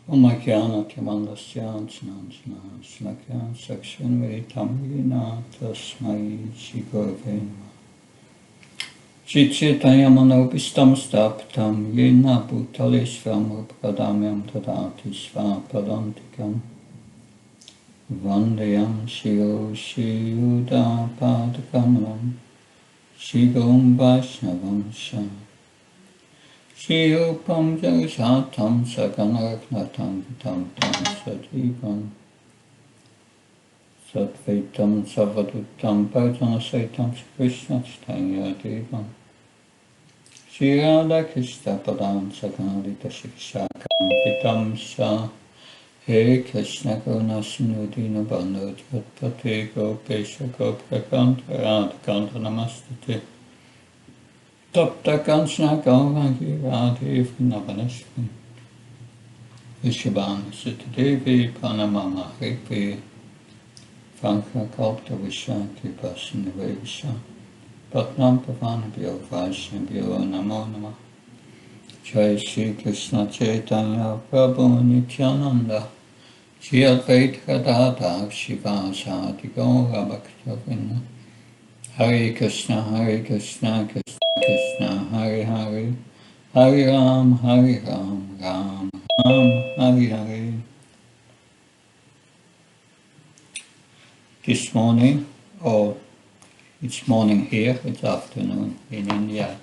Om-Jnana-Timirandasya-Jnana-Shalakya Sakshanveditam-Vina Tasmai Shri-Gurave Namaha. Shri-Chaitanya-Manopistam Staptam Yena Bhutaleshvaram Rupakadamyam Tadati Svapadantikam Vandeyam Shiro Shri-Uda-Padakamalam Shri-Gum Vaishnavam Shah Shri-Rupam Jagasatam Saganaraghnatam Vitam Tam Sadhivam Satvaitam Savadutam Pardhanasaitam Krishna Chaitanya Devam Shri Radha Krishna Padam Saganadita Shikshakam Vitam Shah He Krishna Karuna Sindhu Dinabandhu Jatpate Gopesha Gopakanta Radhakanta Namastate Tapta Kanchana Gaurangi Radhe Vrinavaneshwari Vishabhana Sitadevi Pranamama Hripi Franka Kalpta Vishanti Pasindave Visha Patnam Pavanabhyo Vaishnavyo Namo Namah Jai Shri Krishna Chaitanya Prabhu Nityananda Shri Advaita Gadadhar Shivasadi Gaura Bhaktivinoda Hare Krishna Krishna Krishna Hare Hare Hare Ram Ram Ram Hare Hare. This morning, or it's morning here, it's afternoon in India.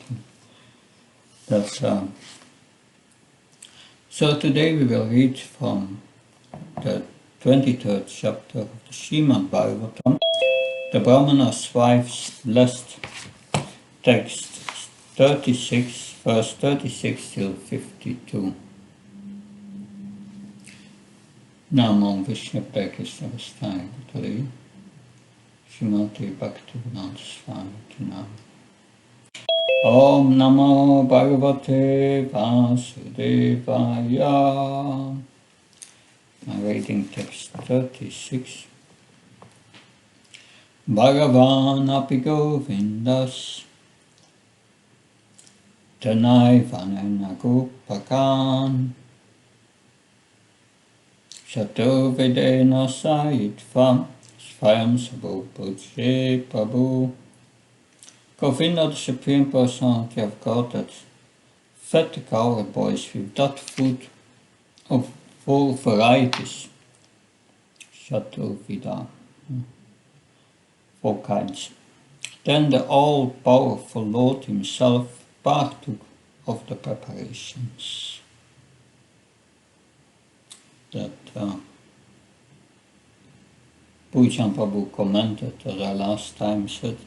So today we will read from the 23rd chapter of the Srimad Bhagavatam, the Brahmana's wife's blessed text 36, verse 36 till 52. Namam Vishnu Krishna Vastaya Bhutale Srimati Bhaktivedanta Swami Nam. Om Namo Bhagavate Vasudevaya. My reading text 36. Bhagavan api Govindas Tanai Vanena Gopakan Shato Vedena Saitvam Svayam Sabhu Pujye Prabhu. Govinda, the Supreme Personality of God, that fed the cowherd boys with that food of all varieties. Shato Vida. 4 kinds. Then the all-powerful Lord himself partook of the preparations. That Pujan Prabhu commented as I last time said,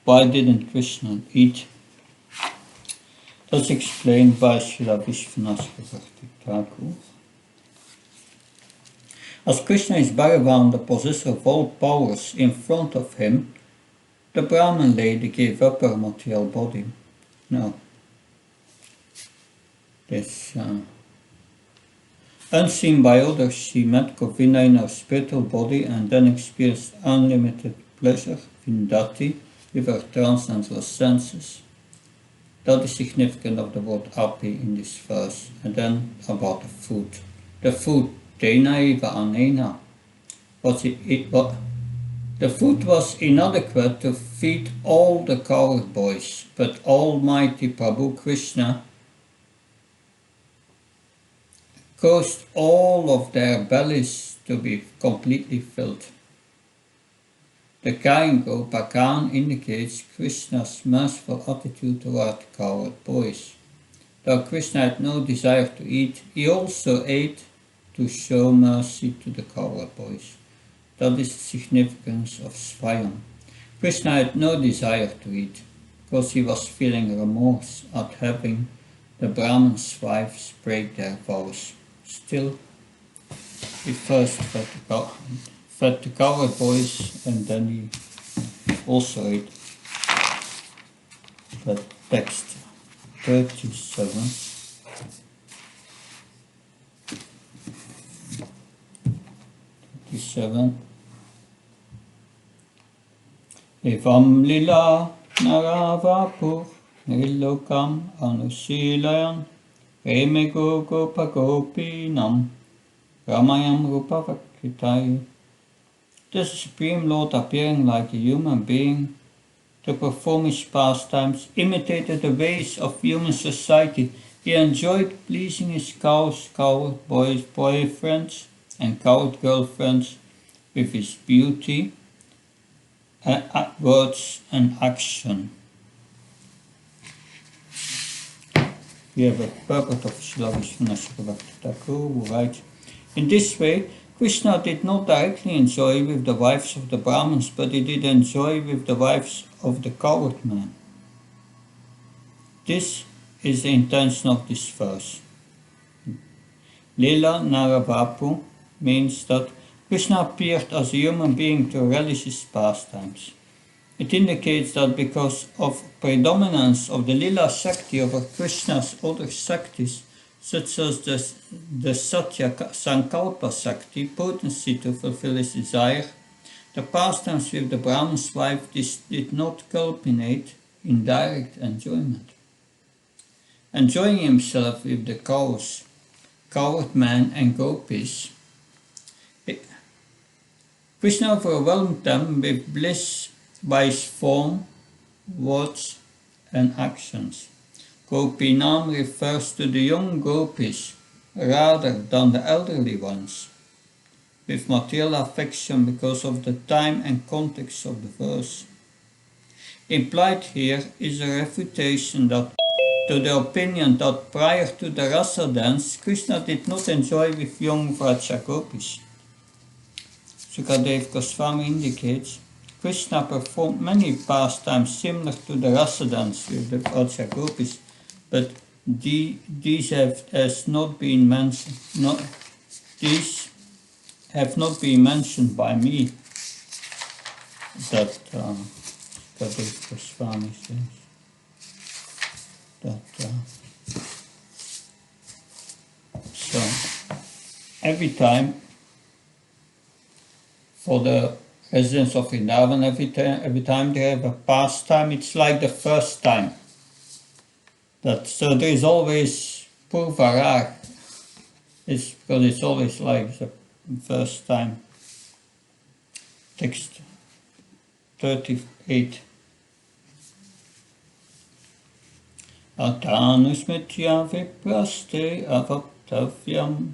why didn't Krishna eat? That's explained by Srila Vishwanath Bhakti Thakur. As Krishna is Bhagavan, the possessor of all powers, in front of him, the Brahman lady gave up her material body. No. This, unseen by others, she met Govinda in her spiritual body and then experienced unlimited pleasure, vindati, with her transcendental senses. That is significant of the word api in this verse. And then about the food. The food, tena eva anena, the food was inadequate to feed all the cowherd boys, but Almighty Prabhu Krishna caused all of their bellies to be completely filled. The Kain Gopakan indicates Krishna's merciful attitude toward the cowherd boys. Though Krishna had no desire to eat, he also ate to show mercy to the cowherd boys. That is the significance of Svayam. Krishna had no desire to eat, because he was feeling remorse at having the Brahman's wives break their vows. Still, he first fed the cowherd boys, and then he also ate. The text 37. Evam lila naravapur nilokam anusilayan Preme Gopa Gopinam Ramayam Rupa Vakitaya. The Supreme Lord, appearing like a human being to perform his pastimes, imitated the ways of human society. He enjoyed pleasing his cows, coward boyfriends, and coward girlfriends with his beauty, words, and action. We have a purport of Srila Vishnu Thakur who writes, in this way, Krishna did not directly enjoy with the wives of the Brahmins, but he did enjoy with the wives of the coward men. This is the intention of this verse. Lila Naravapu means that Krishna appeared as a human being to relish his pastimes. It indicates that because of predominance of the Lila Shakti over Krishna's other Shaktis, such as the Satya Sankalpa Shakti, potency to fulfill his desire, the pastimes with the Brahman's wife did not culminate in direct enjoyment. Enjoying himself with the cows, coward men and gopis, Krishna overwhelmed them with bliss by his form, words, and actions. Gopinam refers to the young gopis rather than the elderly ones, with material affection because of the time and context of the verse. Implied here is a refutation to the opinion that prior to the rasa dance, Krishna did not enjoy with young Vraja gopis. Sukadev Goswami indicates, Krishna performed many pastimes similar to the rasa dance with the Vraja gopis, but these have not been mentioned. These have not been mentioned by me. That Sukadev Goswami says that. So every time for the residents of Vrindavan, every time they have a pastime, it's like the first time. So there is always purvarag. It's because it's always like the first time. Text 38. Atanusmitya vipraste avaptavyam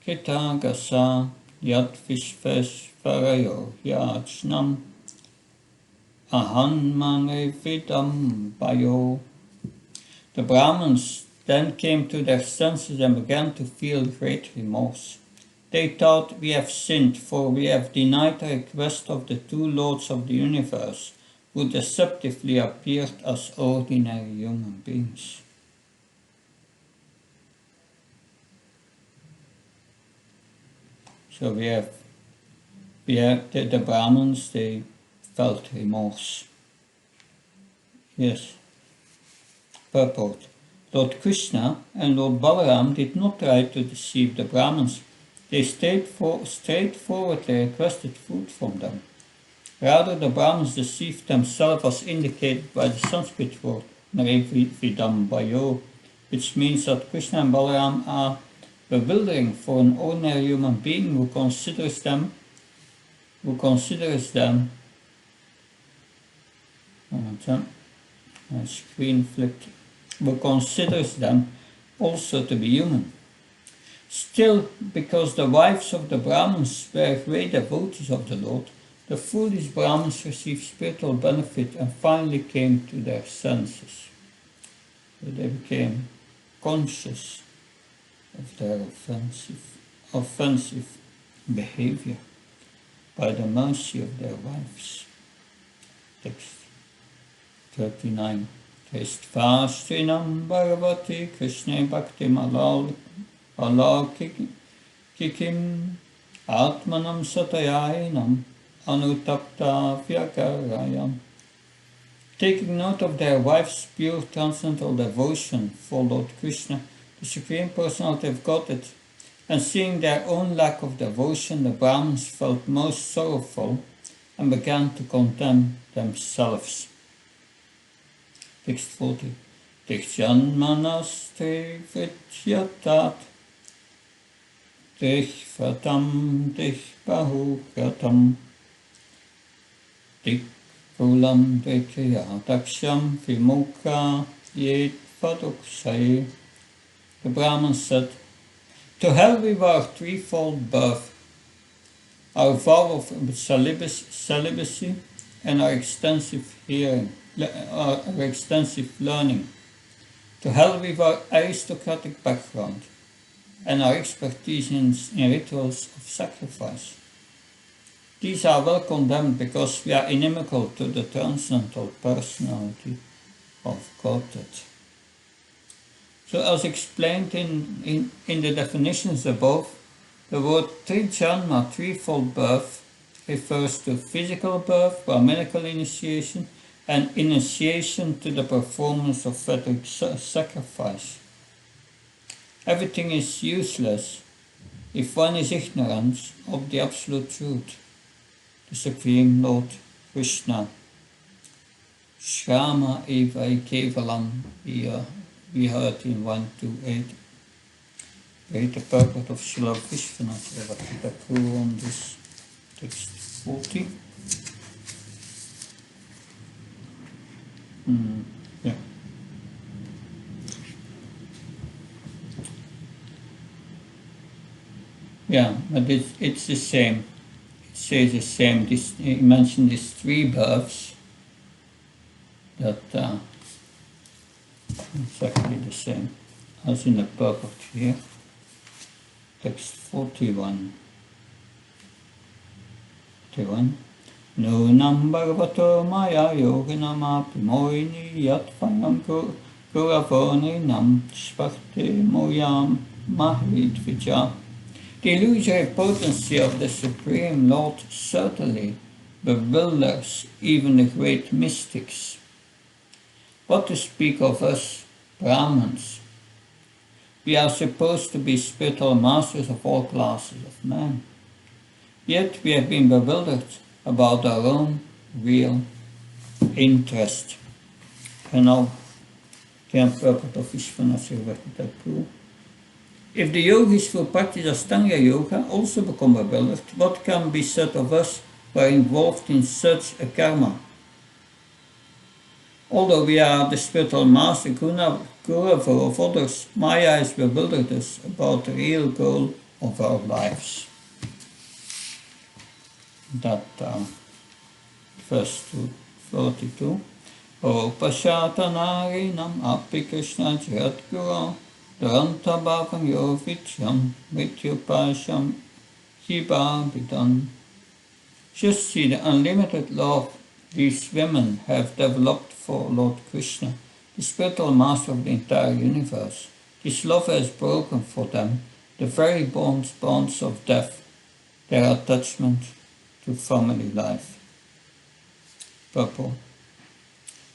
kitagasa yat vishveshvarayo yachnam ahanmane vidam bayo. The Brahmins then came to their senses and began to feel great remorse. They thought, we have sinned, for we have denied the request of the two lords of the universe, who deceptively appeared as ordinary human beings. So we have the Brahmins, they felt remorse. Yes. Purport. Lord Krishna and Lord Balaram did not try to deceive the Brahmins. They straightforwardly requested food from them. Rather, the Brahmins deceived themselves as indicated by the Sanskrit word Vidambayo, which means that Krishna and Balaram are bewildering for an ordinary human being who considers them screen flipped, who considers them also to be human. Still, because the wives of the Brahmins were great devotees of the Lord, the foolish Brahmins received spiritual benefit and finally came to their senses. So they became conscious of their offensive behavior by the mercy of their wives. Text 39. Testvastrinam bhagavati Krishna bhakti malal kikim atmanam satayainam anutapta vyakarayam. Taking note of their wives' pure transcendental devotion for Lord Krishna, the Supreme Personality of Godhead, and seeing their own lack of devotion, the Brahmins felt most sorrowful and began to condemn themselves. Text 40. Dich Janmanaste Vityatat, Dich Vatam, Dich Bahugatam, Dich Kulam Dikya Daksham Vimukha Yet Vadukshay. The Brahman said, to hell with our threefold birth, our vow of celibacy, and our extensive learning. To hell with our aristocratic background and our expertise in rituals of sacrifice. These are well condemned because we are inimical to the transcendental personality of Godhead. So as explained in the definitions above, the word Trijanma, threefold birth, refers to physical birth, Brahminical initiation, and initiation to the performance of Vedic sacrifice. Everything is useless if one is ignorant of the absolute truth, the Supreme Lord Krishna. Shama eva kevalam, we heard in 128. Read the purport of Srila Vihe-Bhaktivedanta on this text 40. Yeah. Yeah, but it's the same. It says the same. He mentioned these three births that exactly the same as in the purport here. Text 41. Nunam bhagavato maya yoginam api moini yatvanam kuravoni nam svakti moyam mahvidvija. The illusory potency of the Supreme Lord certainly bewilders even the great mystics. What to speak of us, Brahmins? We are supposed to be spiritual masters of all classes of men. Yet we have been bewildered about our own real interest. And now, the purport of Vishwanath. If the yogis who practice Ashtanga Yoga also become bewildered, what can be said of us who are involved in such a karma? Although we are the spiritual master Gurava of others, Maya has bewildered us about the real goal of our lives. That verse 42. O Pashatanarinam api Krishna Jagadguru Duranta bhavam yo vityam vityupasham hibhavidan. Just see the unlimited love these women have developed for Lord Krishna, the spiritual master of the entire universe. This love has broken for them the very bonds of death, their attachment to family life. Purport.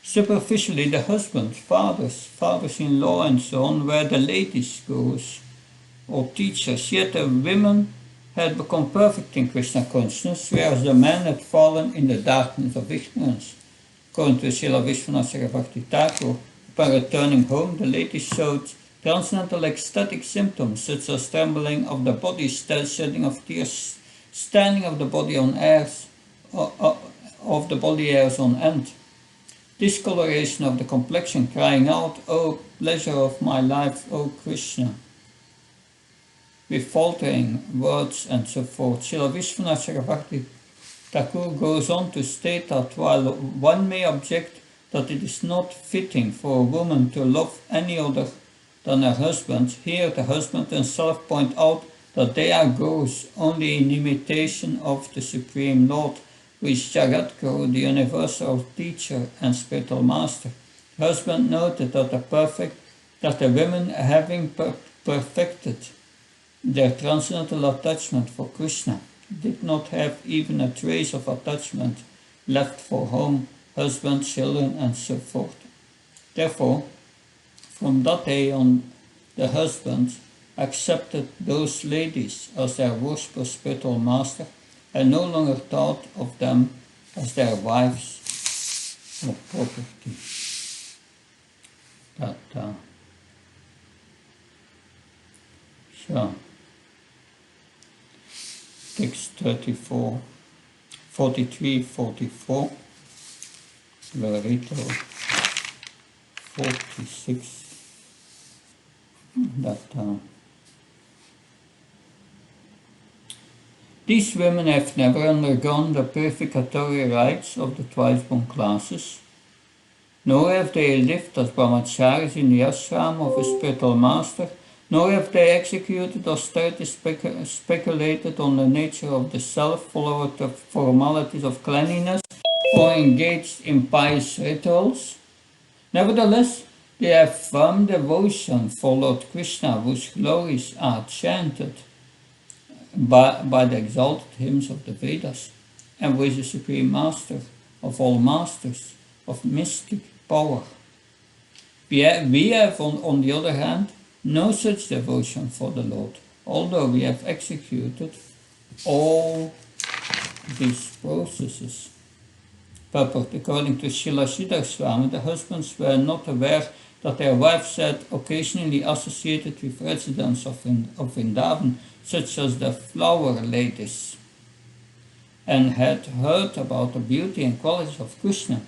Superficially, the husbands, fathers-in-law and so on were the ladies' gurus or teachers, yet the women had become perfect in Krishna consciousness, whereas the men had fallen in the darkness of ignorance. According to Srila Vishwanath Bhakti Thakur, upon returning home, the ladies showed transcendental ecstatic symptoms such as trembling of the body, shedding of tears, standing of the body on hairs, of the body hairs on end, discoloration of the complexion, crying out, "O pleasure of my life, O Krishna," with faltering words and so forth. Srila Vishwanath Bhakti Thakur goes on to state that while one may object that it is not fitting for a woman to love any other than her husband, here the husband himself point out that they are gurus only in imitation of the Supreme Lord, who is Jagadguru, the universal teacher and spiritual master. The husband noted that the women having perfected their transcendental attachment for Krishna did not have even a trace of attachment left for home, husband, children, and so forth. Therefore, from that day on, the husband accepted those ladies as their worshipper spiritual master and no longer thought of them as their wives or property. That, so, text 34, 43, 44, Loreto 46, that these women have never undergone the purificatory rites of the twice-born classes, nor have they lived as brahmacharis in the ashram of a spiritual master, nor have they executed austerities speculated on the nature of the self, followed the formalities of cleanliness, or engaged in pious rituals. Nevertheless, they have firm devotion for Lord Krishna, whose glories are chanted by the exalted hymns of the Vedas, and who is the supreme master of all masters, of mystic power. We have on the other hand, no such devotion for the Lord, although we have executed all these processes. Purport: according to Srila Siddhar Swami, the husbands were not aware that their wives had occasionally associated with residents of Vrindavan, such as the flower ladies, and had heard about the beauty and qualities of Krishna.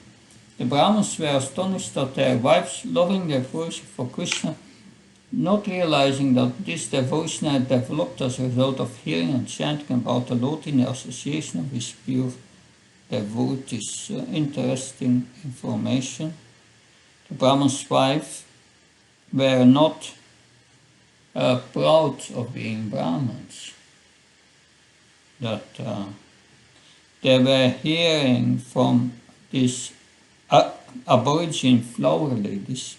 The Brahmins were astonished that their wives, loving their worship for Krishna, not realizing that this devotion had developed as a result of hearing and chanting about the Lord in the association of his pure devotees. Interesting information. The Brahmin's wives were not proud of being Brahmins. That they were hearing from these aborigine flower ladies,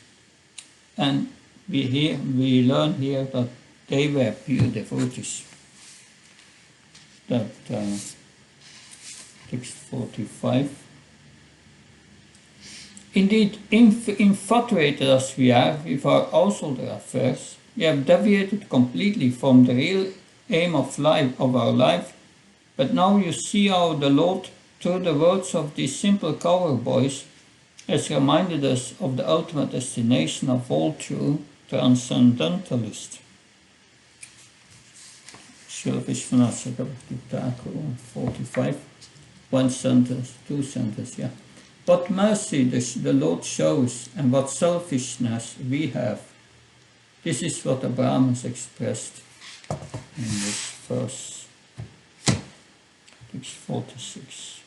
and we learn here that they were pure devotees. That text 45. Indeed, infatuated as we are with our household affairs, we have deviated completely from the real aim of our life. But now you see how the Lord, through the words of these simple cowboys, has reminded us of the ultimate destination of all true transcendentalists. Srila Vishwanath Chakravarti 45, one sentence, two sentences, yeah. What mercy the Lord shows, and what selfishness we have. This is what the Brahmins expressed in this verse, text 46.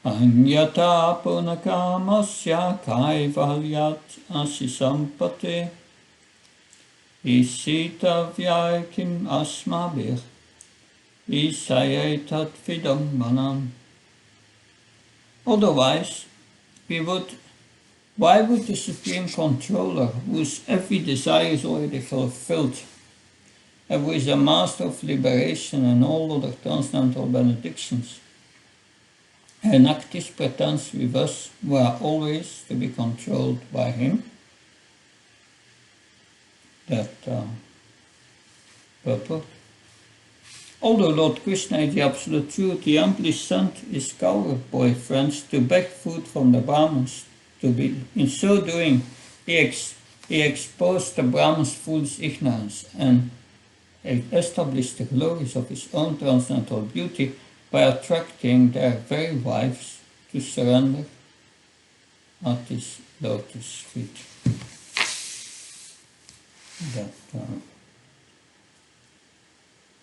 Anyata punakamasya kaivalyat asisampate isitavyai kim asmabir isayetat vidam manam. Otherwise, why would the Supreme Controller, whose every desire is already fulfilled, and who is a master of liberation and all other transcendental benedictions, enact this pretense with us who are always to be controlled by him? That purport. Although Lord Krishna is the absolute truth, he amply sent his cowboy friends to beg food from the Brahmins. In so doing, he exposed the Brahmins' foolish ignorance and established the glories of his own transcendental beauty by attracting their very wives to surrender at his lotus feet.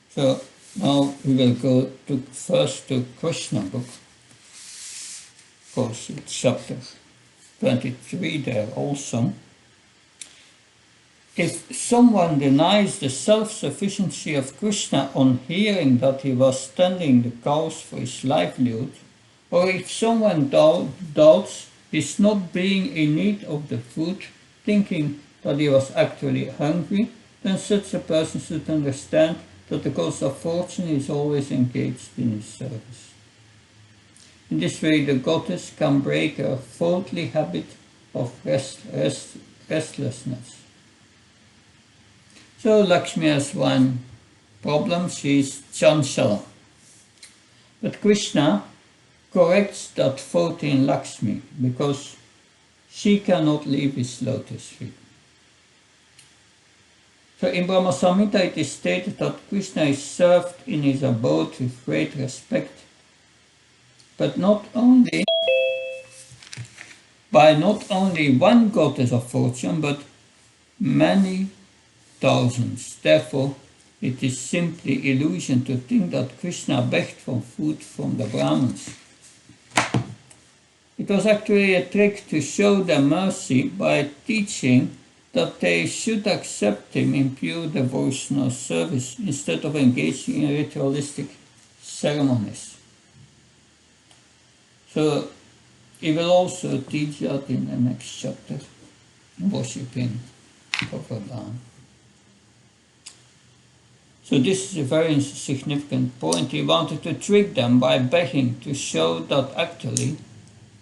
So now we will go first to Krishna book. Of course, it's chapter 23 there also. If someone denies the self-sufficiency of Krishna on hearing that he was tending the cows for his livelihood, or if someone doubts his not being in need of the food, thinking that he was actually hungry, then such a person should understand that the goddess of fortune is always engaged in his service. In this way, the goddess can break her faulty habit of restlessness. So Lakshmi has one problem, she is chanchala. But Krishna corrects that fault in Lakshmi, because she cannot leave his lotus feet. So in Brahma Samhita it is stated that Krishna is served in his abode with great respect, but not only by not only one goddess of fortune, but many thousands. Therefore, it is simply illusion to think that Krishna begged for food from the Brahmins. It was actually a trick to show them mercy by teaching that they should accept him in pure devotional service instead of engaging in ritualistic ceremonies. So he will also teach that in the next chapter, worshipping Govardhan. So this is a very significant point. He wanted to trick them by begging to show that actually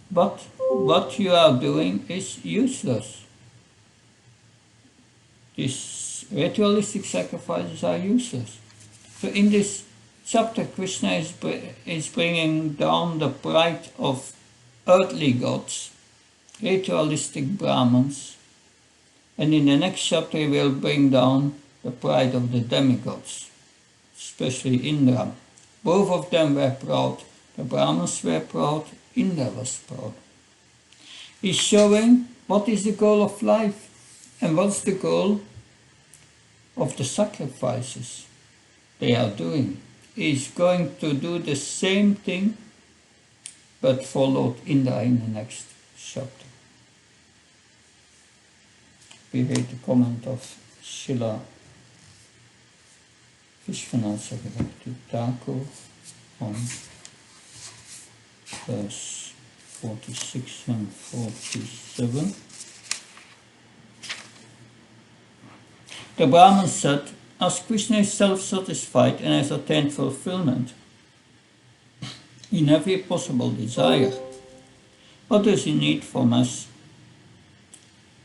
what you are doing is useless. These ritualistic sacrifices are useless. So in this chapter, Krishna is bringing down the pride of earthly gods, ritualistic Brahmins, and in the next chapter he will bring down the pride of the demigods, especially Indra. Both of them were proud. The Brahmins were proud, Indra was proud. He's showing what is the goal of life and what's the goal of the sacrifices they are doing. He's going to do the same thing but for Lord Indra in the next chapter. We read the comment of Srila Vishwanath Chakravarti Thakur on verse 46 and 47. The Brahman said, as Krishna is self-satisfied and has attained fulfillment in every possible desire, what does he need from us?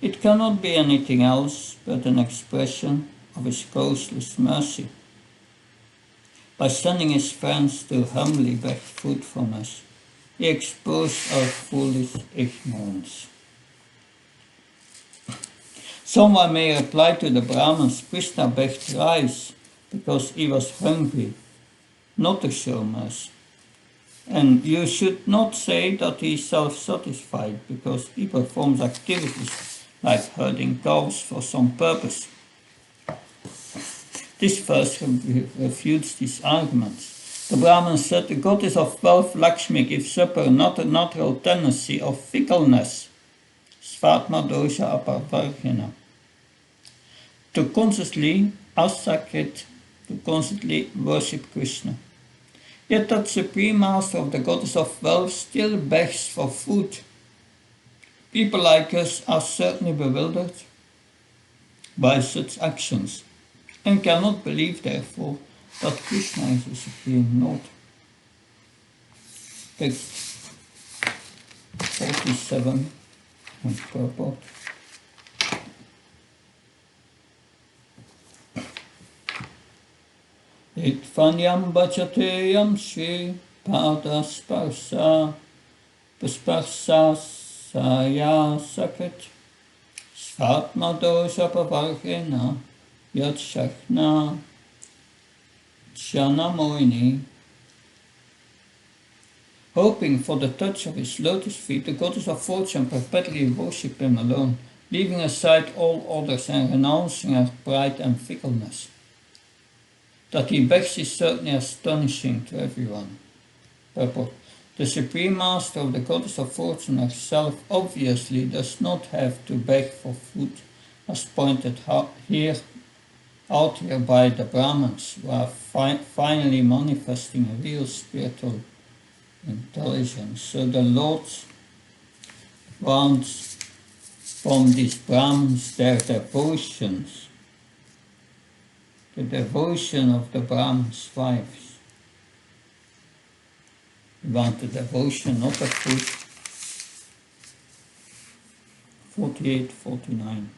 It cannot be anything else but an expression of his causeless mercy. By sending his friends to humbly beg food from us, he exposed our foolish ignorance. Someone may reply to the Brahmins, Krishna begged rice because he was hungry, not to show mercy. And you should not say that he is self-satisfied because he performs activities like herding cows for some purpose. This verse refutes these arguments. The Brahman said, the goddess of wealth Lakshmi gives up her not a natural tendency of fickleness, Svatma dosha apavargena, to consciously, as sacred, to constantly worship Krishna. Yet that supreme master of the goddess of wealth still begs for food. People like us are certainly bewildered by such actions and cannot believe, therefore, that Krishna is the Supreme Lord. Text 47 and purport. Itvanyam bachateyam shri padasparsa pasparsa saya sakit svatma dosha pavargena yat shakna Janamoini. Hoping for the touch of his lotus feet, the goddess of fortune perpetually worshipped him alone, leaving aside all others and renouncing her pride and fickleness. That he begs is certainly astonishing to everyone. Purport. The Supreme Master of the Goddess of Fortune herself obviously does not have to beg for food, as pointed out here by the Brahmins, who are finally manifesting a real spiritual intelligence. So the Lord wants from these Brahmins their devotions, the devotion of the Brahmins' wives. We want the devotion, not the food. 48, 49.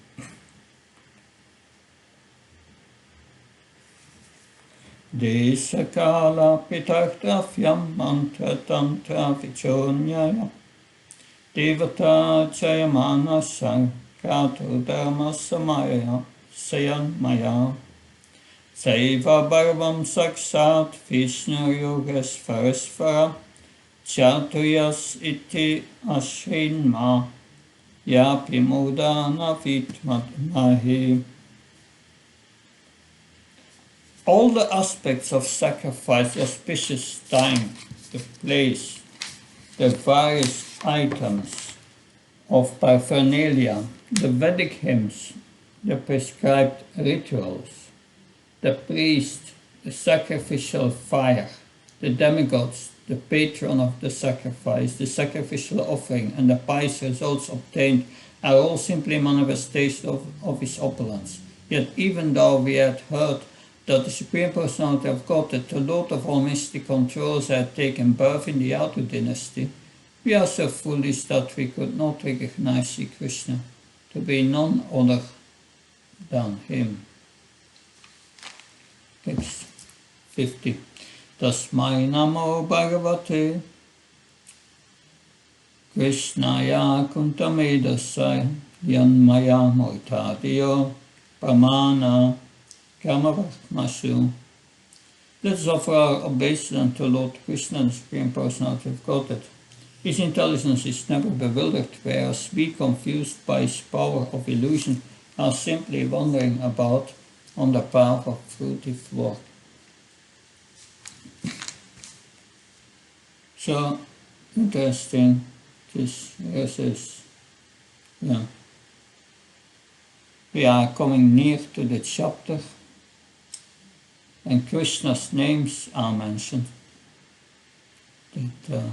Desakala pitartafyam mantra tantra vichonyaya Devata Chayamana Sankato Dharma Samaya Sayan Maya Saiva Bharvam Saksat Vishnu Yogas Farasvara Chatuyas iti Ashrinma Yapi Modana Vitmadmahi. All the aspects of sacrifice, auspicious time, the place, the various items of paraphernalia, the Vedic hymns, the prescribed rituals, the priest, the sacrificial fire, the demigods, the patron of the sacrifice, the sacrificial offering, and the pious results obtained are all simply manifestations of his opulence. Yet even though we had heard that the Supreme Personality of Godhead, the Lord of all mystic controls, had taken birth in the Yadu dynasty, we are so foolish that we could not recognize Sri Krishna to be none other than him. Text 50. Tasmai namo bhagavate Krishnaya kuntamedasai yanmaya moitadiyo pramana kamavakmasu. Let us offer our obeisance to Lord Krishna, the Supreme Personality of Godhead. His intelligence is never bewildered, whereas we, confused by his power of illusion, are simply wandering about on the path of fruitive work. So, interesting, this verse is, we are coming near to the chapter, and Krishna's names are mentioned. That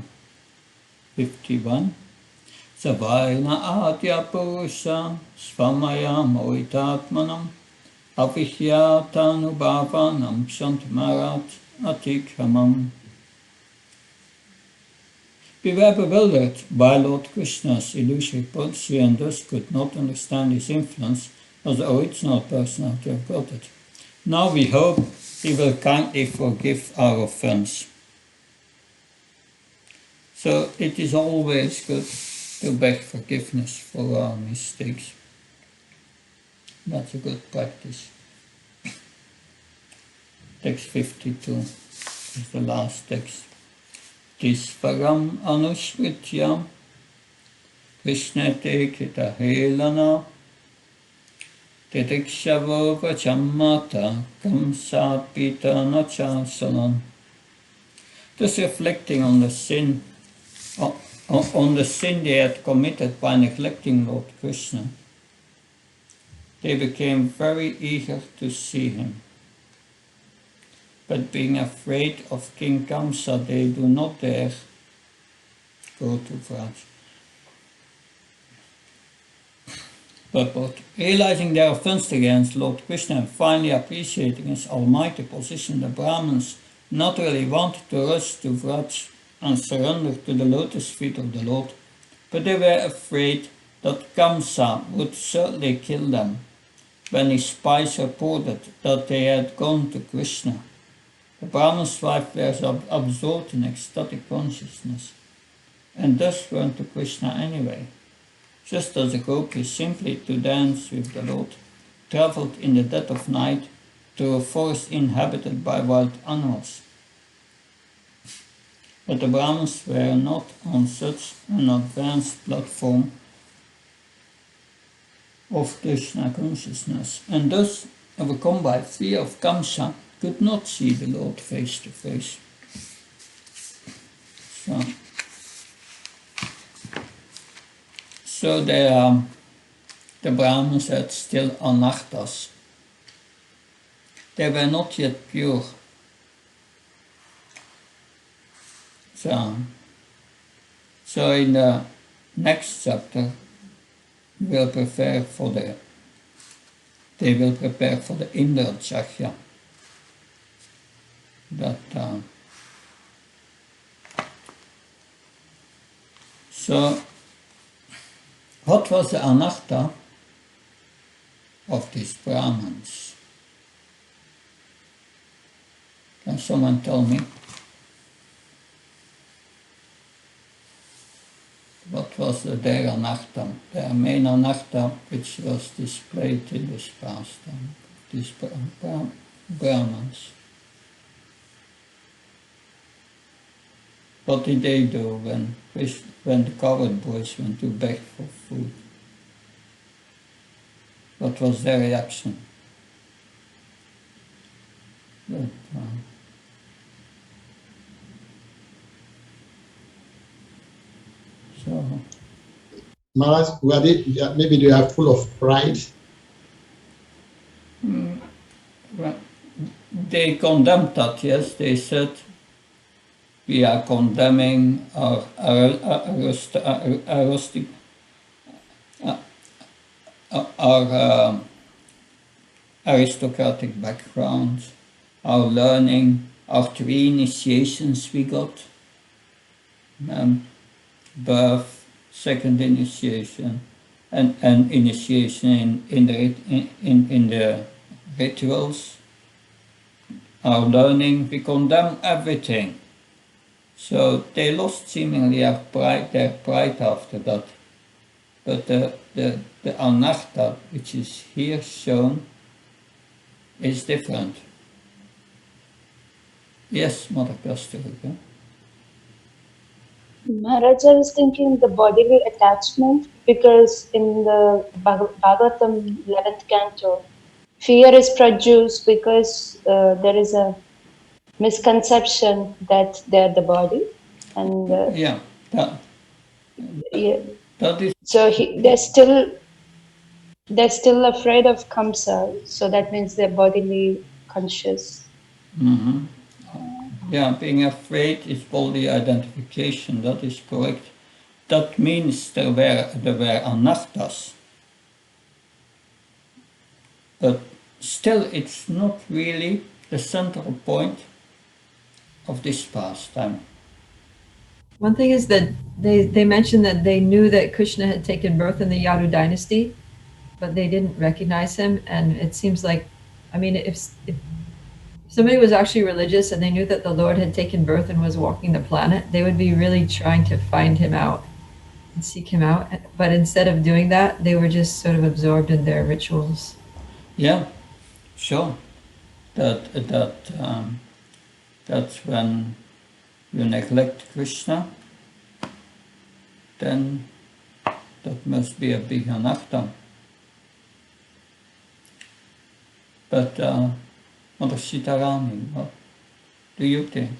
51. Savaina adya purusha svamaya moitatmanam avihyatanubavanam shantamarat atikramam. We were bewildered by Lord Krishna's illusory potency and thus could not understand his influence as the original personality of Godhead. Now we hope he will kindly forgive our offense. So it is always good to beg forgiveness for our mistakes. That's a good practice. Text 52 is the last text. Tisvaram anushrityam Krishnate kitahelana Titikshavo vachammata kamsapita nachasalan. Thus reflecting on the sin they had committed by neglecting Lord Krishna, they became very eager to see him. But being afraid of King Kamsa, they do not dare go to Vraj. But realizing their offense against Lord Krishna and finally appreciating his almighty position, the Brahmins naturally wanted to rush to Vraj and surrender to the lotus feet of the Lord, but they were afraid that Kamsa would certainly kill them when his spies reported that they had gone to Krishna. The Brahmin's wife was absorbed in ecstatic consciousness and thus went to Krishna anyway, just as the gopis, simply to dance with the Lord, travelled in the dead of night to a forest inhabited by wild animals. But the Brahmins were not on such an advanced platform of Krishna consciousness, and thus, overcome by fear of Kamsa, could not see the Lord face to face. So the Brahmins had still anarthas. They were not yet pure. So in the next chapter, they will prepare for the Indra Chakya. So, what was the anartha of these Brahmins? Can someone tell me? what was their anartha, their main anartha, which was displayed in this pastime, these Brahmins. What did they do when the coward boys went to beg for food? What was their reaction? But, so, Maharaj, maybe they are full of pride. well, they condemned that, yes. They said, we are condemning our aristocratic background, our learning, our 3 initiations we got, birth, second initiation, and initiation in the rituals, our learning, we condemn everything. So they lost seemingly their pride after that. But the anartha, which is here shown, is different. Yes, Mother Kasturika. Maharaj, I was thinking the bodily attachment, because in the Bhagavatam 11th canto, fear is produced because there is a misconception that they're the body, and yeah, that is. So they're still afraid of Kamsa. So that means they're bodily conscious. Mm-hmm. Yeah, being afraid is body identification. That is correct. That means there were anarthas. But still, it's not really the central point of this pastime. One thing is that they mentioned that they knew that Krishna had taken birth in the Yadu dynasty, but they didn't recognize him. And it seems like, I mean, if somebody was actually religious and they knew that the Lord had taken birth and was walking the planet, they would be really trying to find him out and seek him out. But instead of doing that, they were just sort of absorbed in their rituals. Yeah, sure. That's when you neglect Krishna, then that must be a big anartha. But Mother Sitarani, what do you think?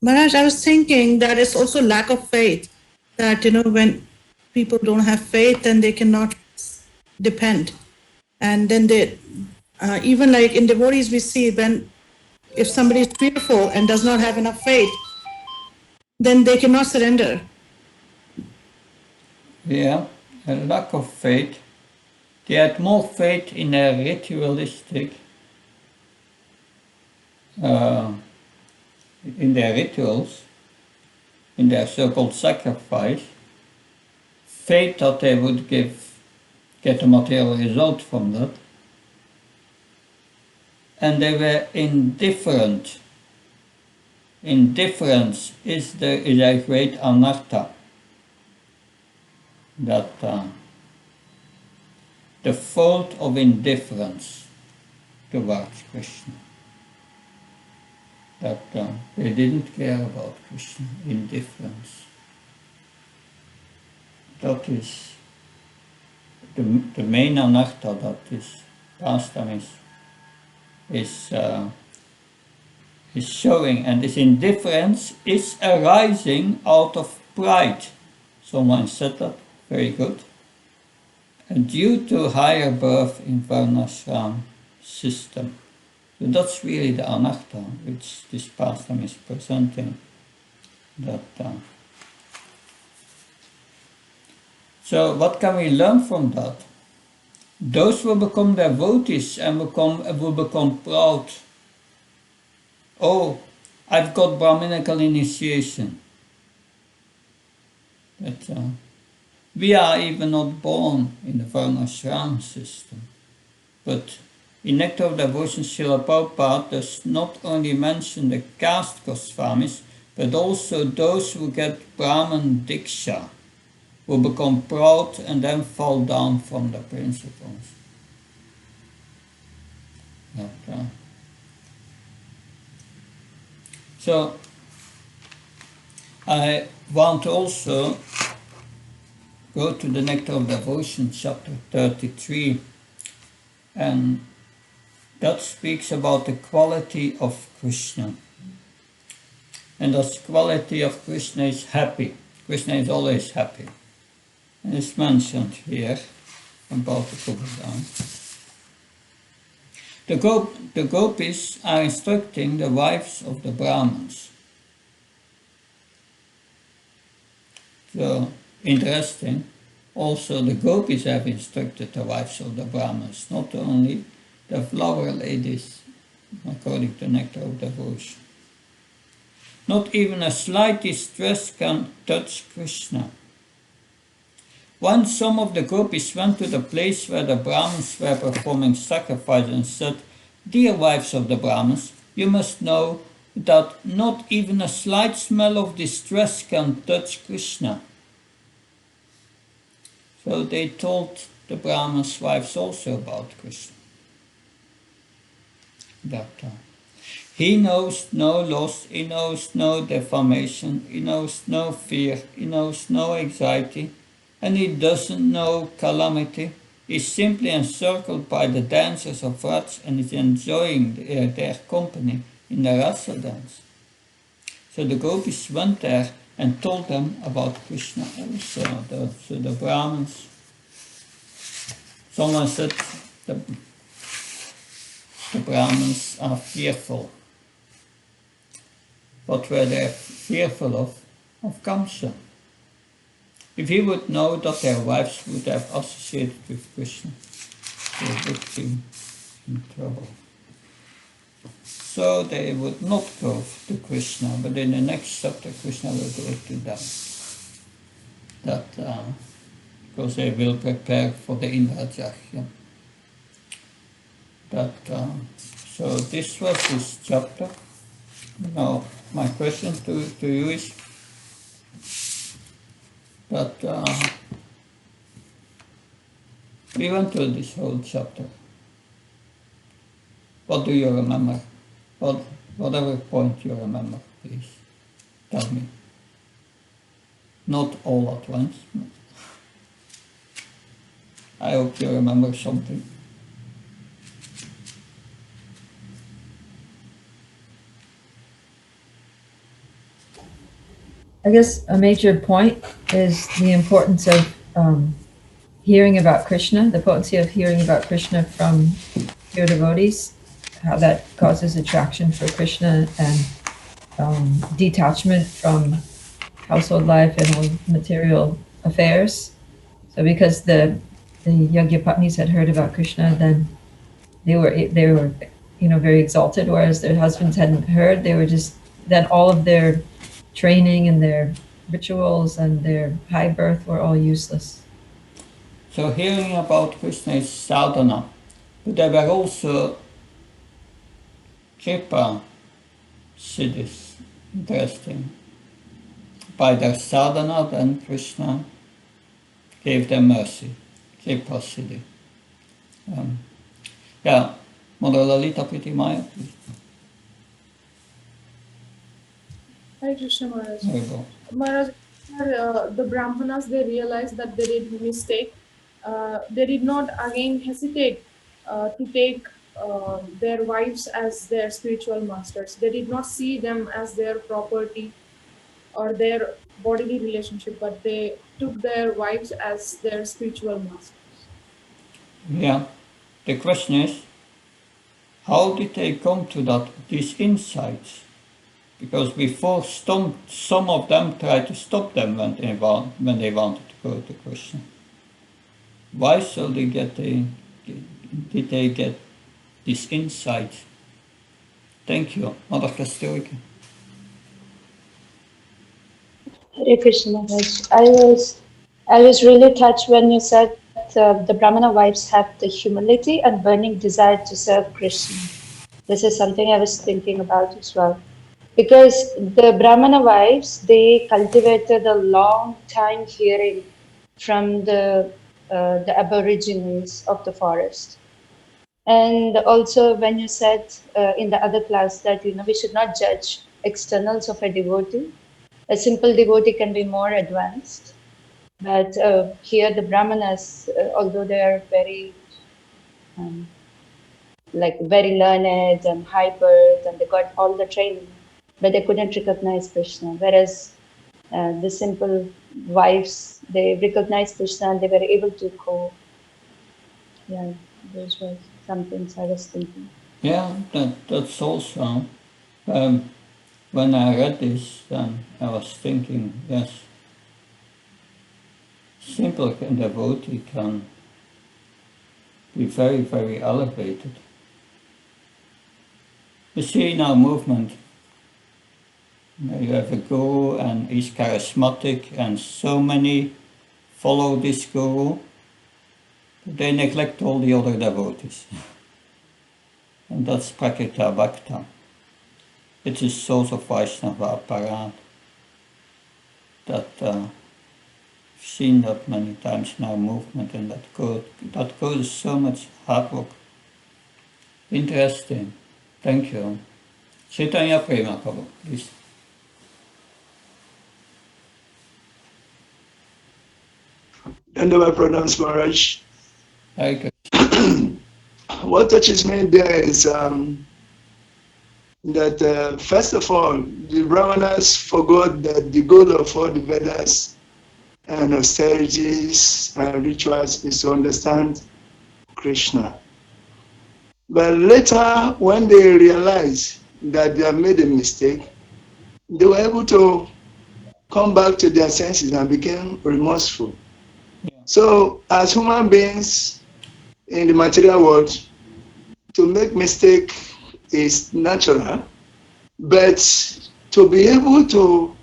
Maharaj, I was thinking that it's also lack of faith, that, when people don't have faith, then they cannot depend. And then they, even like in devotees, we see if somebody is fearful and does not have enough faith, then they cannot surrender. Yeah, a lack of faith. They had more faith in their ritualistic, in their rituals, in their so-called sacrifice, faith that they would get a material result from that. And they were indifferent. Indifference is a great anartha. That the fault of indifference towards Krishna. That they didn't care about Krishna. Indifference. That is the main anartha that this pastime is showing, and this indifference is arising out of pride. Someone said that, very good. And due to higher birth in Varnashram system. So that's really the anartha which this pastime is presenting. That. So what can we learn from that? Those will become devotees and will become proud. Oh, I've got Brahminical initiation. But we are even not born in the Varnashram system. But in Nectar of Devotion, Srila Prabhupada does not only mention the caste Goswamis, but also those who get Brahman Diksha. who become proud and then fall down from the principles. Okay. So I want to also go to the Nectar of Devotion, chapter 33, and that speaks about the quality of Krishna. And the quality of Krishna is happy. Krishna is always happy. And it's mentioned here. I'm about to put it down. The gopis are instructing the wives of the Brahmins. So, interesting. Also, the gopis have instructed the wives of the Brahmins, not only the flower ladies, according to Nectar of Devotion. Not even a slight distress can touch Krishna. Once some of the gopis went to the place where the Brahmins were performing sacrifice and said, "Dear wives of the Brahmins, you must know that not even a slight smell of distress can touch Krishna." So they told the Brahmins' wives also about Krishna. That he knows no loss, he knows no defamation, he knows no fear, he knows no anxiety, and he doesn't know calamity. He's simply encircled by the dancers of Rats and is enjoying their company in the Rasa dance. So the gopis went there and told them about Krishna also. So the Brahmins, someone said the Brahmins are fearful. What were they fearful of? Of Kamsa. If he would know that their wives would have associated with Krishna, they would be in trouble. So they would not go to Krishna, but in the next chapter Krishna will go to them. Because they will prepare for the Indrajagya. So this was this chapter. Now my question to you is that we went through this whole chapter. What do you remember? Whatever point you remember, please tell me. Not all at once. I hope you remember something. I guess a major point is the importance of hearing about Krishna, the potency of hearing about Krishna from your devotees, how that causes attraction for Krishna and detachment from household life and all material affairs. So because the Yagyapatnis had heard about Krishna, then they were very exalted, whereas their husbands hadn't heard. They were just, then all of their training and their rituals and their high birth were all useless. So hearing about Krishna is sadhana, but there were also kripa siddhis. Interesting. By their sadhana, then Krishna gave them mercy, kripa siddhi. Mother Lalita Priti Maya, please. Hare Krishna Maharaj. There you go. Maharaj, the Brahmanas, they realized that they did a mistake. They did not again hesitate to take their wives as their spiritual masters. They did not see them as their property or their bodily relationship, but they took their wives as their spiritual masters. Yeah. The question is, how did they come to these insights? Because before some of them tried to stop them when they wanted to go to Krishna. Why did they get this insight? Thank you, Mother Kasturika. Hare Krishna Maharaj. I was really touched when you said the Brahmana wives have the humility and burning desire to serve Krishna. This is something I was thinking about as well. Because the Brahmana wives, they cultivated a long time hearing from the Aborigines of the forest. And also when you said in the other class that we should not judge externals of a devotee. A simple devotee can be more advanced, but here the Brahmanas, although they are very very learned and high birth, and they got all the training, but they couldn't recognize Krishna. Whereas the simple wives, they recognized Krishna and they were able to go. Yeah, those were some things I was thinking. Yeah, that's also. When I read this, then I was thinking, yes, simple devotee can be very, very elevated. You see in our movement, you have a guru and he's charismatic and so many follow this guru, but they neglect all the other devotees. And that's Prakrita Bhakta. It is source of Vaishnava Parat. That I've seen that many times in our movement, and that causes so much havoc. Interesting. Thank you. Chaitanya Prema Prabhu, please. Dandava pronouns Maharaj. Hare Krishna. What touches me there is that first of all, the Brahmanas forgot that the goal of all the Vedas and austerities and rituals is to understand Krishna. But later, when they realized that they have made a mistake, they were able to come back to their senses and became remorseful. Yeah. So, as human beings in the material world, to make mistake is natural, but to be able to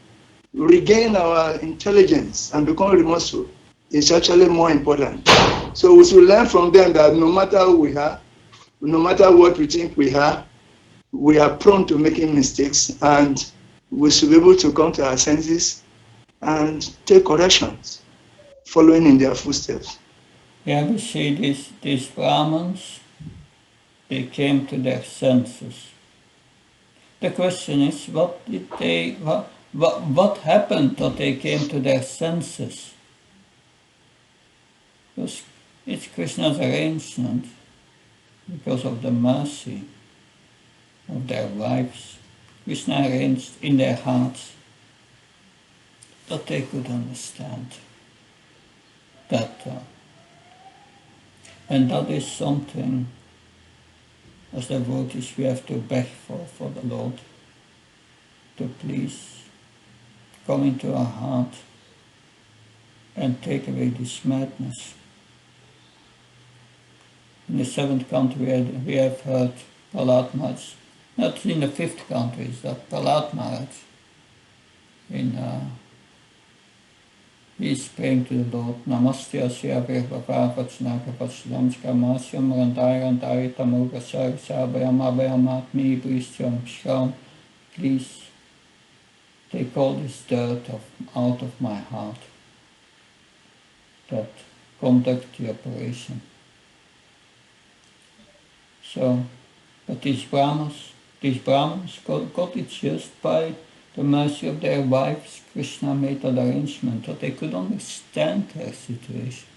regain our intelligence and become remorseful is actually more important. So we should learn from them that no matter who we are, no matter what we think we are prone to making mistakes, and we should be able to come to our senses and take corrections, following in their footsteps. Yeah, we see these Brahmins, they came to their senses. The question is, what happened that they came to their senses? Because it's Krishna's arrangement, because of the mercy of their lives. Krishna arranged in their hearts that they could understand that. And that is something, as devotees, we have to beg for the Lord to please come into our heart and take away this madness. In the seventh country we have heard Prahlad Maharaj, not in the fifth country, is that Prahlad Maharaj, he's praying to the Lord, Namaste Asya Vihe-Bhaktivedanta Vachanaka Vachanamska Masyam Randai Tamoga Sarvayam Abhayam Atmi Bristyam Shram. Please take all this dirt out of my heart, that conduct the operation. So, but these Brahmins got it just by the mercy of their wives. Krishna made that arrangement that they could understand their situation.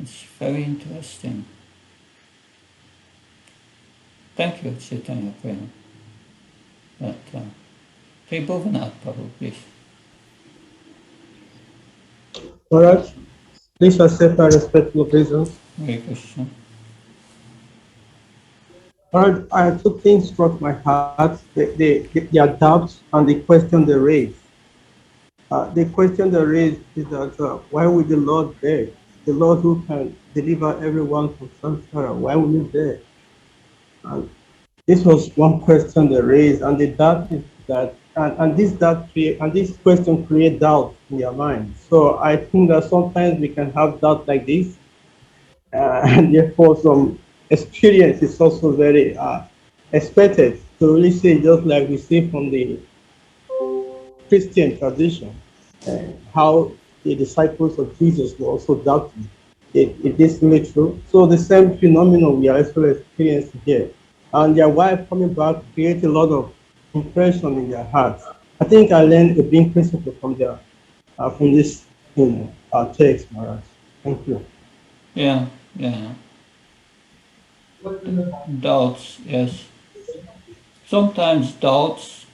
It's very interesting. Thank you, Chaitanya Prema. Bhuvanath Prabhu, please. Maharaj, please accept our respectful obeisance. Hare Krishna. Maharaj, I have two things struck my heart, the doubts and the question they raise. The question they raise is that why would the Lord beg? The Lord who can deliver everyone from samsara, why would he beg? And this was one question they raised, and the doubt is that, this question create doubt in their mind. So I think that sometimes we can have doubt like this, and therefore some experience is also very expected to really say, just like we see from the Christian tradition, how the disciples of Jesus were also doubting. It is really true. So the same phenomenon we are actually experiencing here. And their wife coming back creates a lot of impression in their hearts. I think I learned a big principle from this text, Maharaj. Thank you. Yeah, yeah. Doubts, yes. Sometimes doubts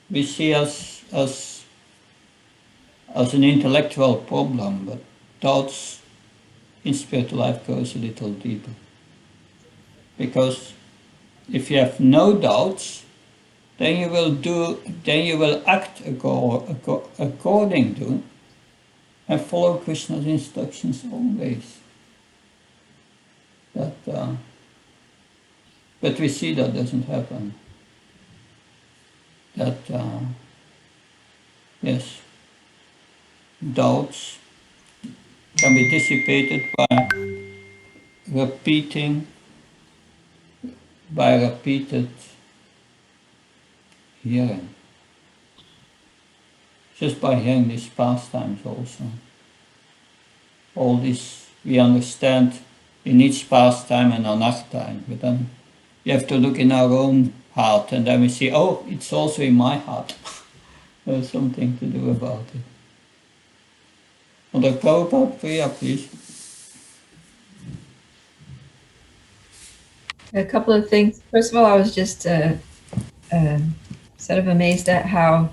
we see as an intellectual problem, but doubts in spiritual life goes a little deeper. Because if you have no doubts, then you will act according to and follow Krishna's instructions always. But we see that doesn't happen. Yes, doubts can be dissipated repeating, by repeated hearing. Just by hearing these pastimes also. All this we understand in each pastime and anartime, but then you have to look in our own heart and then we see, oh, it's also in my heart. There's something to do about it. Mother Prabhupada, Priya, please. A couple of things. First of all, I was just sort of amazed at how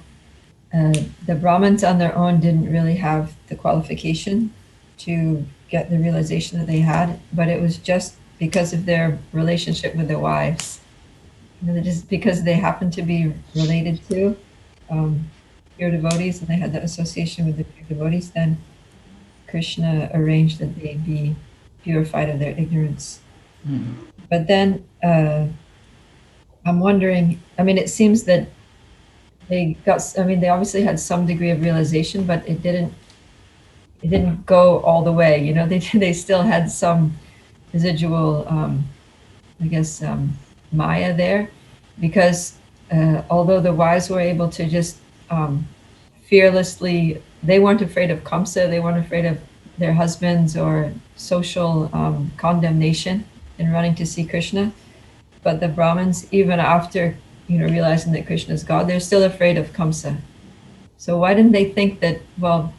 the Brahmins on their own didn't really have the qualification to get the realization that they had, but it was just because of their relationship with their wives. You know, just because they happened to be related to pure devotees and they had that association with the pure devotees, then Krishna arranged that they be purified of their ignorance. Mm-hmm. But then I'm wondering, I mean, it seems that they obviously had some degree of realization, but it didn't go all the way. You know, they still had some residual, Maya there, because although the wives were able to just fearlessly, they weren't afraid of Kamsa, they weren't afraid of their husbands or social condemnation in running to see Krishna. But the Brahmins, even after realizing that Krishna is God, they're still afraid of Kamsa. So why didn't they think that, well,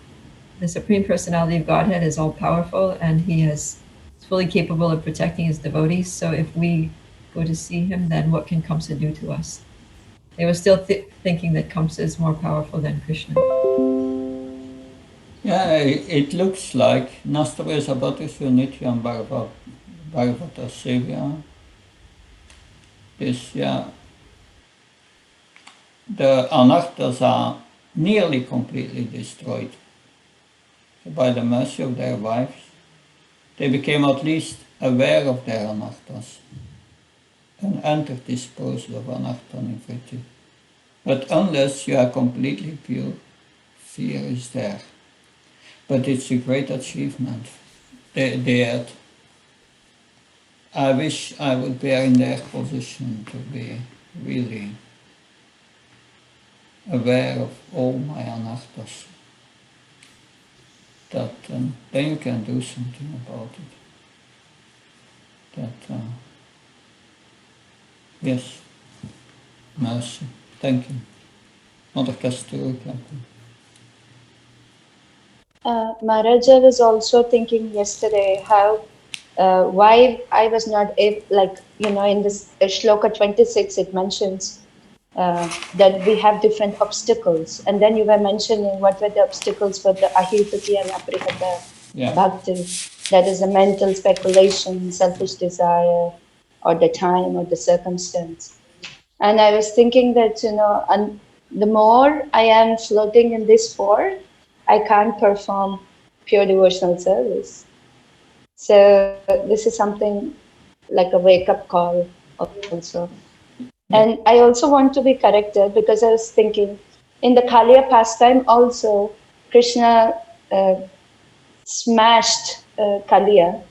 the Supreme Personality of Godhead is all powerful and he is fully capable of protecting his devotees. So if we go to see him, then what can Kamsa do to us? They were still thinking that Kamsa is more powerful than Krishna. Yeah, it looks like Nastave Sabhatisya Nityam Bhagavata Sevya. The anarthas are nearly completely destroyed. So by the mercy of their wives, they became at least aware of their anarthas and entered this process of anartha nivritti. But unless you are completely pure, fear is there. But it's a great achievement. They had. I wish I would be in their position to be really aware of all my anarthas. That then you can do something about it. Yes, mercy. Thank you. Mother Kasturi. Maharaj, I was also thinking yesterday how why I was not able, in this Shloka 26 it mentions that we have different obstacles, and then you were mentioning what were the obstacles for the ahitati and aprihata bhakti, that is the mental speculation, selfish desire, or the time or the circumstance. And I was thinking that and the more I am floating in this four, I can't perform pure devotional service. So this is something like a wake-up call also. And I also want to be corrected because I was thinking in the Kaliya pastime also, Krishna smashed Kaliya.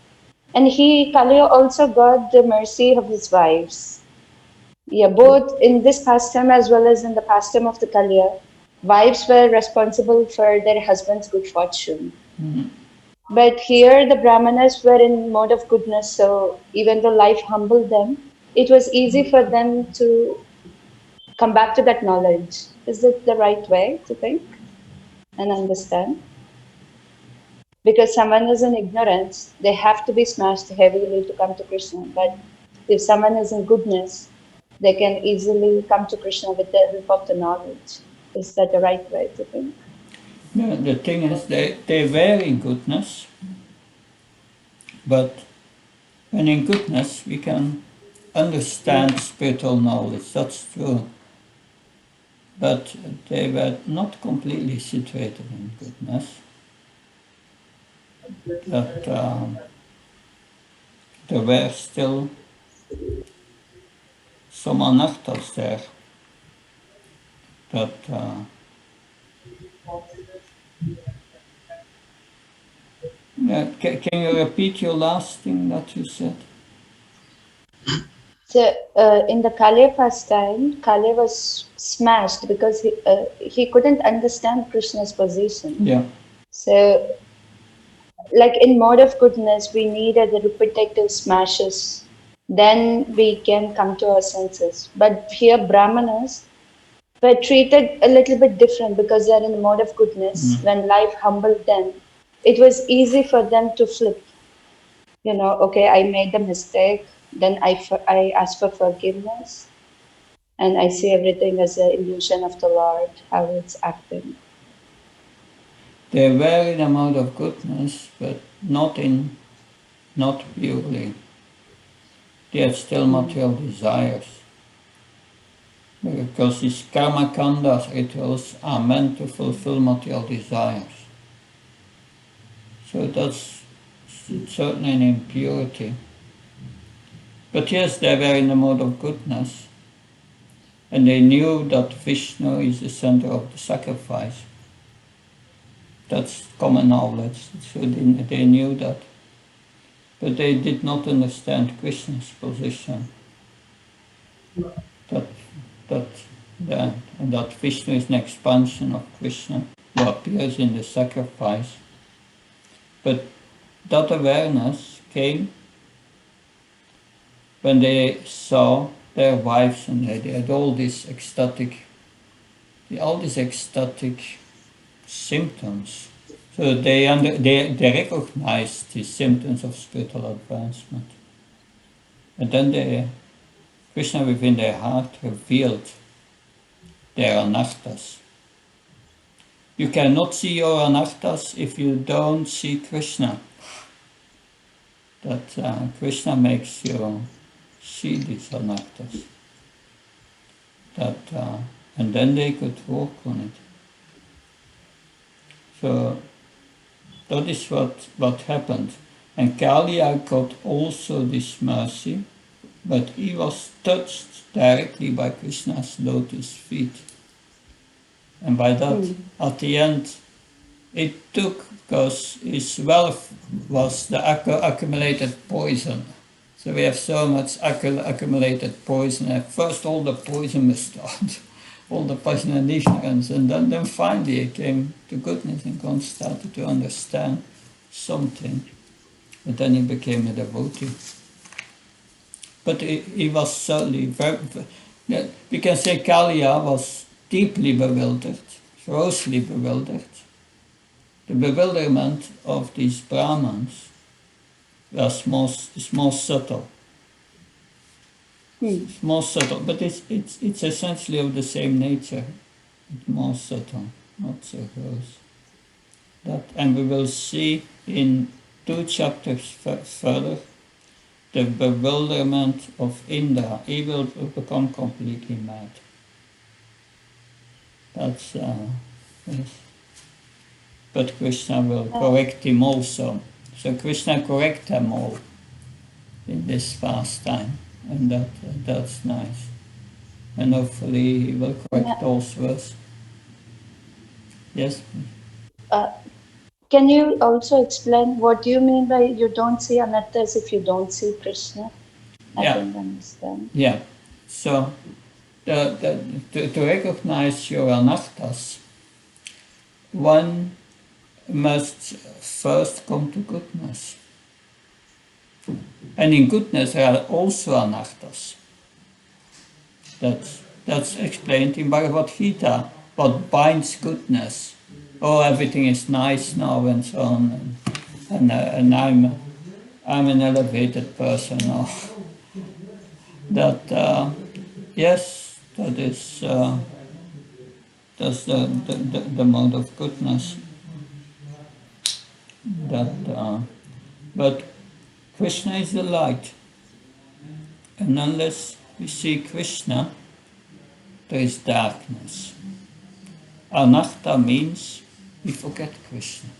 And Kaliya also got the mercy of his wives. Yeah, both in this pastime as well as in the pastime of the Kaliya, wives were responsible for their husband's good fortune. Mhm. But here the Brahmanas were in mode of goodness, so even though life humbled them, it was easy for them to come back to that knowledge. Is it the right way to think and understand? Because someone is in ignorance, they have to be smashed heavily to come to Krishna. But if someone is in goodness, they can easily come to Krishna with the help of the knowledge. Is that the right way to think? The thing is, they were in goodness, but when in goodness we can understand spiritual knowledge, that's true. But they were not completely situated in goodness. That there were still some anarthas there. That yeah, can you repeat your last thing that you said? So in the Kalyapa's time, Kalya was smashed because he couldn't understand Krishna's position. Yeah. So, like in mode of goodness, we needed the repetitive smashes. Then we can come to our senses. But here, Brahmanas were treated a little bit different because they are in the mode of goodness. When life humbled them, it was easy for them to flip. You know, okay, I made the mistake. Then I ask for forgiveness. And I see everything as an illusion of the Lord, how it's acting. They were in a mode of goodness, but not purely. They had still material desires. Because these karma kandas rituals are meant to fulfill material desires. So that's certainly an impurity. But yes, they were in the mode of goodness. And they knew that Vishnu is the center of the sacrifice. That's common knowledge. So they knew that. But they did not understand Krishna's position. That Vishnu is an expansion of Krishna who appears in the sacrifice. But that awareness came when they saw their wives and they had all these ecstatic symptoms. So they recognized the symptoms of spiritual advancement. And then Krishna within their heart revealed their anarthas. You cannot see your anarthas if you don't see Krishna. That Krishna makes you see these anarthas. And then they could work on it. So that is what happened. And Kaliya got also this mercy, but he was touched directly by Krishna's lotus feet. And by that, at the end, it took, because his wealth was the accumulated poison. So we have so much accumulated poison. At first all the poison was started, all the passion and ignorance, and then finally he came to goodness and started to understand something. But then he became a devotee. But he was certainly we can say Kaliya was deeply bewildered, grossly bewildered. The bewilderment of these Brahmins was more subtle. It's more subtle, but it's essentially of the same nature. It's more subtle, not so gross. And we will see in 2 chapters further the bewilderment of Indra. He will become completely mad. That's yes. But Krishna will correct him also. So Krishna corrects them all in this pastime, and that's nice. And hopefully he will correct also us. Yes? Can you also explain what do you mean by you don't see anarthas if you don't see Krishna? I don't understand. Yeah. So to recognize your anarthas, one must first come to goodness. And in goodness there are also anarthas. That's explained in Bhagavad Gita, what binds goodness. Oh, everything is nice now and so on, and I'm an elevated person now. That yes, that is that's the mode of goodness. But Krishna is the light, and unless we see Krishna, there is darkness. Anartha means we forget Krishna.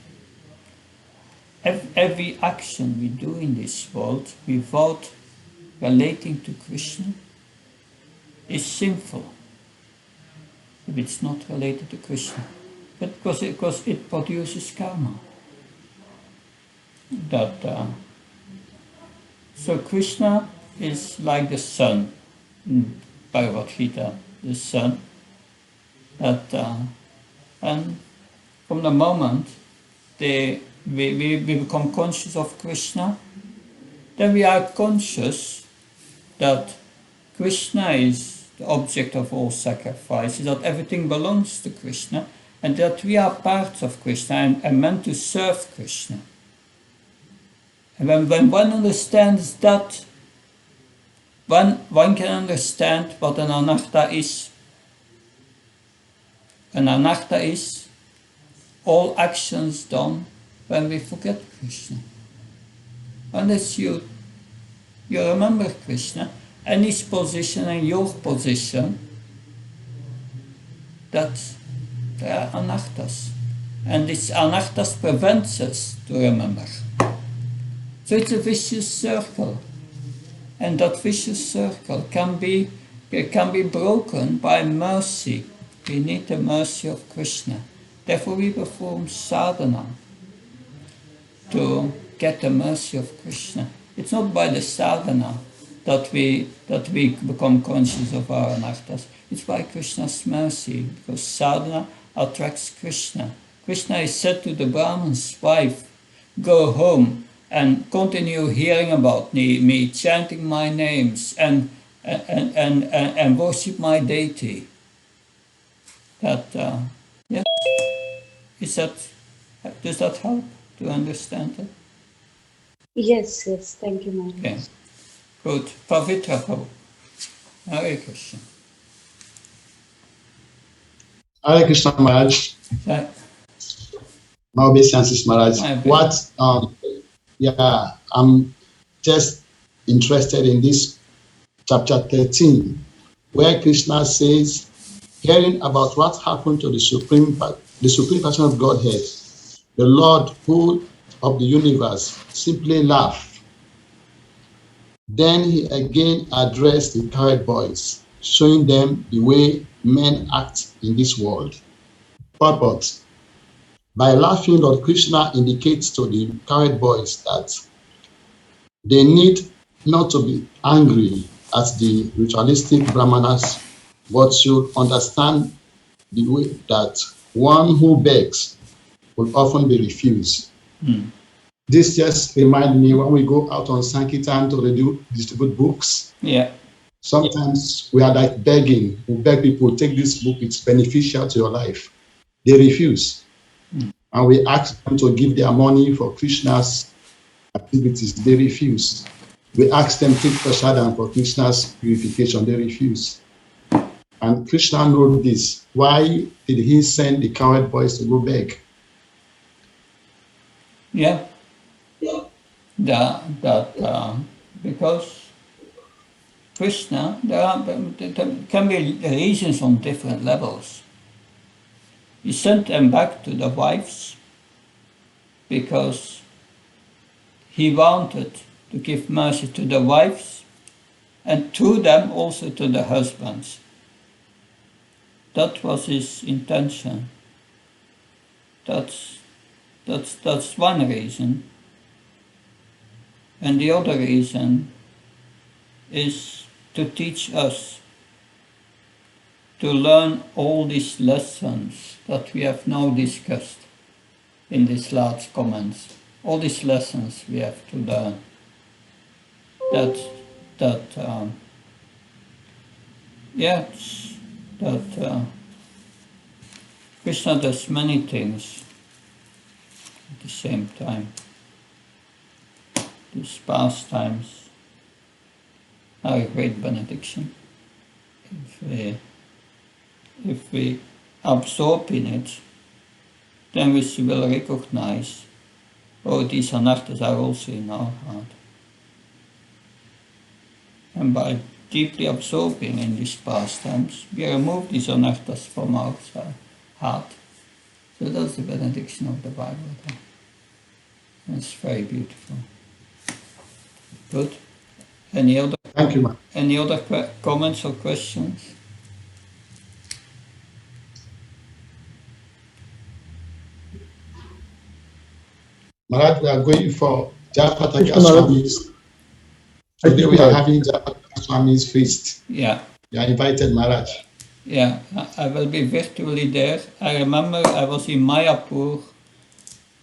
Every action we do in this world without relating to Krishna is sinful if it's not related to Krishna, but because it produces karma. So Krishna is like the sun in Bhagavad Gita, the sun. And from the moment we become conscious of Krishna, then we are conscious that Krishna is the object of all sacrifices, that everything belongs to Krishna, and that we are parts of Krishna and meant to serve Krishna. And when one understands that, one can understand what an anartha is. An anartha is all actions done when we forget Krishna. Unless you remember Krishna and his position and your position, that there are anarthas. And this anarthas prevents us to remember. So it's a vicious circle. And that vicious circle can be broken by mercy. We need the mercy of Krishna. Therefore we perform sadhana to get the mercy of Krishna. It's not by the sadhana that we become conscious of our anarthas. It's by Krishna's mercy, because sadhana attracts Krishna. Krishna is said to the Brahman's wife, go home and continue hearing about me, chanting my names and worship my deity. Yes, does that help to understand it? Yes, thank you, Maharaj. Okay, good. Pavitra Prabhu. Hare Krishna. Hare Krishna Maharaj. Right. My obeisances Maharaj. I'm just interested in this chapter 13, where Krishna says, hearing about what happened to the Supreme Person of Godhead, the Lord of the universe simply laughed. Then he again addressed the cowherd boys, showing them the way men act in this world. Purport. By laughing, Lord Krishna indicates to the cowherd boys that they need not to be angry at the ritualistic brahmanas, but should understand the way that one who begs will often be refused. This just reminds me when we go out on Sankirtan to distribute books. Yeah. Sometimes we are like begging. We beg people, take this book, it's beneficial to your life. They refuse. And we ask them to give their money for Krishna's activities. They refuse. We ask them to take prasadam for Krishna's purification. They refuse. And Krishna knows this. Why did he send the cowherd boys to go beg? Yeah. Because Krishna, there can be reasons on different levels. He sent them back to the wives because he wanted to give mercy to the wives and through them also to the husbands. That was his intention. That's one reason. And the other reason is to teach us to learn all these lessons that we have now discussed in these last comments. All these lessons we have to learn. Krishna does many things at the same time. These pastimes are a great benediction. If we absorb in it, then we will recognize, oh, these anarthas are also in our heart. And by deeply absorbing in these pastimes, we remove these anarthas from our heart. So that's the benediction of the Bible. It's very beautiful. Good. Any other? Thank you, Any other comments or questions? Maharaj, we are going for Japataka Swami's. Today we are having Japataka Swami's feast. Yeah. You are invited, Maharaj. Yeah, I will be virtually there. I remember I was in Mayapur,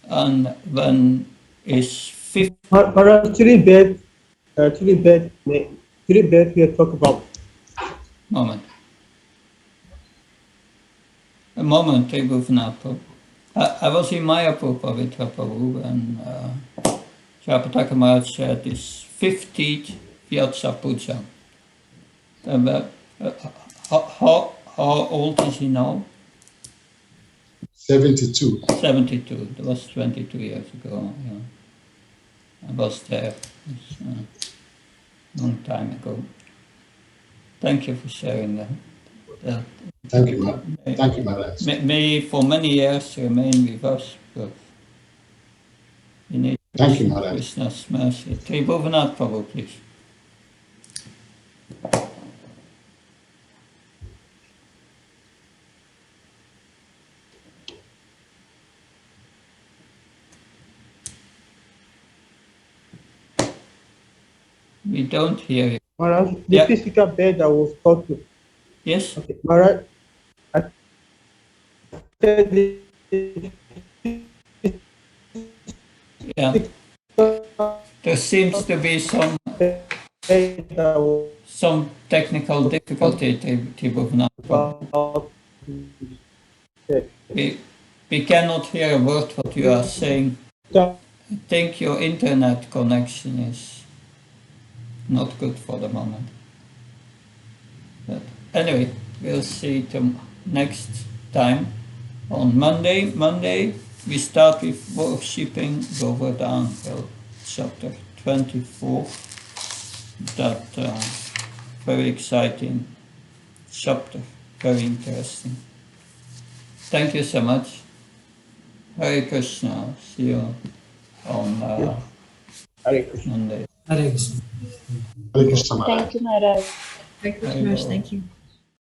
and when it's 50. Maharaj, Tibet, we talk about. A moment, Tribhuvanatha. I was in Mayapur, Pavitra Prabhu, and Japataka Maharaj said this 50th Vyatsa Puja. How old is he now? 72. 72. That was 22 years ago. Yeah. I was there. It's a long time ago. Thank you for sharing that. Thank you, Maharaj. Thank you, Maharaj. May for many years remain with us. We need Thank you, Maharaj. Krishna's mercy. Tribhuvanatha Prabhu, please. We don't hear you. Maharaj, the physical bed I was taught to. Yes? Okay, Maharaj, I said yeah. There seems to be some technical difficulty, Tribhuvanatha. We cannot hear a word what you are saying. I think your internet connection is not good for the moment. But anyway, we'll see next time on Monday. Monday we start with worshipping Govardhan Hill, chapter 24. That very exciting chapter, very interesting. Thank you so much. Hare Krishna. See you on Monday. Hare Krishna. Hare Krishna, Maharaj. Thank you, Maharaj. Hare Krishna. Thank you.